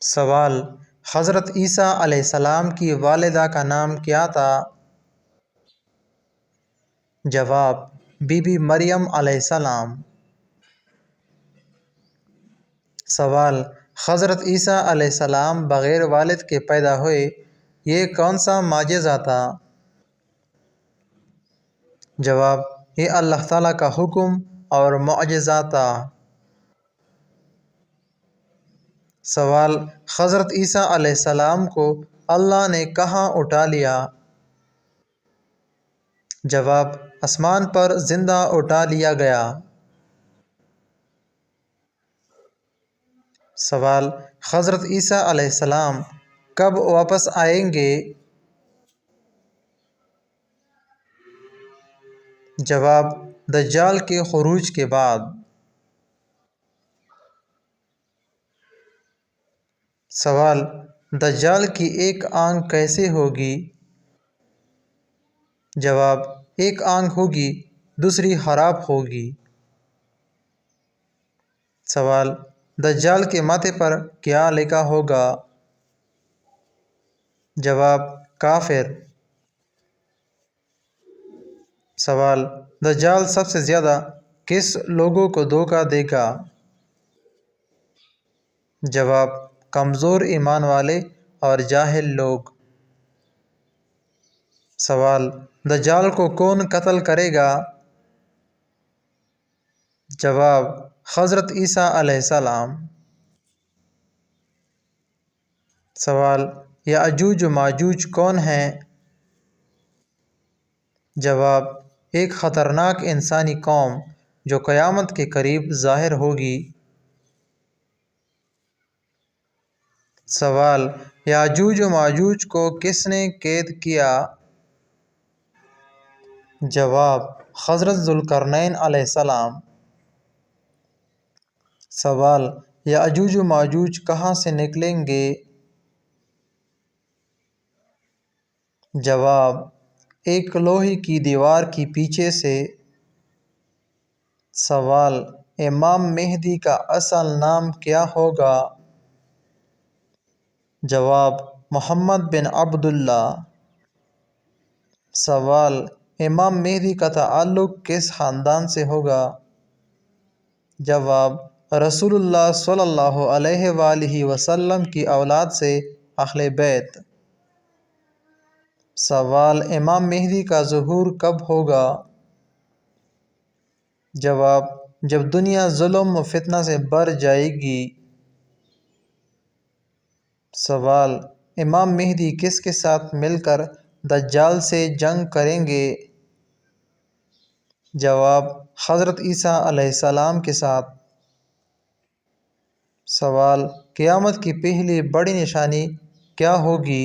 سوال: حضرت عیسیٰ علیہ السلام کی والدہ کا نام کیا تھا؟ جواب: بی بی مریم علیہ السلام۔ سوال: حضرت عیسیٰ علیہ السلام بغیر والد کے پیدا ہوئے، یہ کون سا معجزہ تھا؟ جواب: یہ اللہ تعالیٰ کا حکم اور معجزہ تھا۔ سوال: حضرت عیسیٰ علیہ السلام کو اللہ نے کہاں اٹھا لیا؟ جواب: آسمان پر زندہ اٹھا لیا گیا۔ سوال: حضرت عیسیٰ علیہ السلام کب واپس آئیں گے؟ جواب: دجال کے خروج کے بعد۔ سوال: دجال کی ایک آنکھ کیسے ہوگی؟ جواب: ایک آنکھ ہوگی، دوسری خراب ہوگی۔ سوال: دجال کے ماتھے پر کیا لکھا ہوگا؟ جواب: کافر۔ سوال: دجال سب سے زیادہ کس لوگوں کو دھوکہ دے گا؟ جواب: کمزور ایمان والے اور جاہل لوگ۔ سوال: دجال کو کون قتل کرے گا؟ جواب: حضرت عیسیٰ علیہ السلام۔ سوال: یاجوج و ماجوج کون ہیں؟ جواب: ایک خطرناک انسانی قوم جو قیامت کے قریب ظاہر ہوگی۔ سوال: یاجوج و ماجوج کو کس نے قید کیا؟ جواب: حضرت ذوالقرنین علیہ السلام۔ سوال: یاجوج و ماجوج کہاں سے نکلیں گے؟ جواب: ایک لوہے کی دیوار کے پیچھے سے۔ سوال: امام مہدی کا اصل نام کیا ہوگا؟ جواب: محمد بن عبداللہ۔ سوال: امام مہدی کا تعلق کس خاندان سے ہوگا؟ جواب: رسول اللہ صلی اللہ علیہ وآلہ وسلم کی اولاد سے، اہل بیت۔ سوال: امام مہدی کا ظہور کب ہوگا؟ جواب: جب دنیا ظلم و فتنہ سے بھر جائے گی۔ سوال: امام مہدی کس کے ساتھ مل کر دجال سے جنگ کریں گے؟ جواب: حضرت عیسیٰ علیہ السلام کے ساتھ۔ سوال: قیامت کی پہلی بڑی نشانی کیا ہوگی؟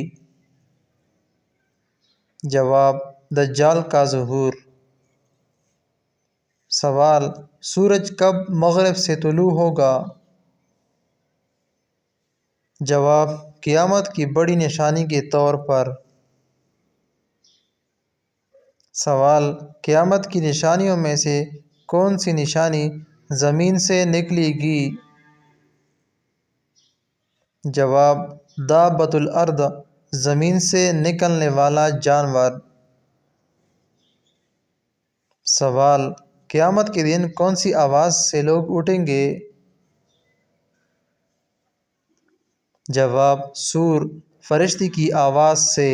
جواب: دجال کا ظہور۔ سوال: سورج کب مغرب سے طلوع ہوگا؟ جواب: قیامت کی بڑی نشانی کے طور پر۔ سوال: قیامت کی نشانیوں میں سے کون سی نشانی زمین سے نکلے گی؟ جواب: دابۃ الارض، زمین سے نکلنے والا جانور۔ سوال: قیامت کے دن کون سی آواز سے لوگ اٹھیں گے؟ جواب: صور، فرشتے کی آواز سے۔